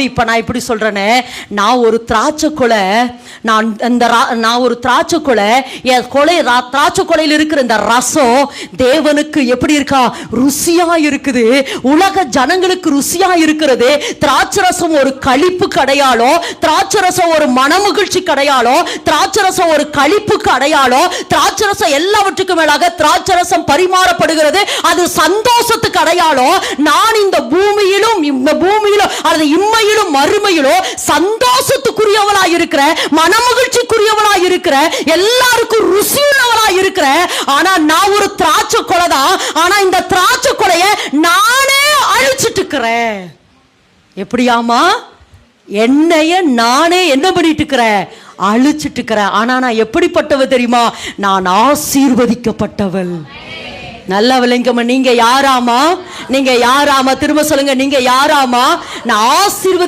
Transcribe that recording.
இப்ப நான் இப்படி சொல்றேனே, நான் ஒரு திராட்சை கொலை, நான் ஒரு திராட்சை கொலை, என் கொலை திராட்சை கொலையில் இருக்கிற இந்த ரசம் தேவனுக்கு எப்படி இருக்கா? ருசியா இருக்குது. உலக ஜனங்களுக்கு ருசியா இருக்கிறது. திராட்சை ரசம் ஒரு களிப்புக்கு அடையாளம், திராட்சை ரசம் ஒரு மனமகிழ்ச்சிக்கு அடையாளம், திராட்சை ரசம் ஒரு களிப்புக்கு அடையாளம், திராட்சை ரசம் எல்லாவற்றுக்கும் மேலாக திராட்சை ரசம் பரிமாறப்படுகிறது, அது சந்தோஷத்துக்கு அடையாளம். நான் இந்த பூமியிலும் அல்லது இம்மையிலும் மறுமையிலும் சந்தோஷத்துக்குரியவளாய் இருக்கிற, மனமகிழ்ச்சிக்குரியவளாய் இருக்கிற, எல்லாருக்கும் ருசி உள்ளவளாய் இருக்கிற. ஆனா நான் ஒரு திராட்சை கொலை தான். ஆனா இந்த திராட்சை கொலைய நானே அழிச்சிட்டு இருக்கிறேன். எப்படியாமா? என்னைய நானே என்ன பண்ணிட்டு இருக்கிறேன்? அழிச்சிட்டு இருக்கிறேன். ஆனா நான் எப்படிப்பட்டவ தெரியுமா? நான் ஆசீர்வதிக்கப்பட்டவள். நல்ல விளங்கம்மா. நீங்க யாராமா? நீங்க யாராமா? திரும்ப சொல்லுங்க. நீங்க யாராமா? நான் ஆசீர்வதி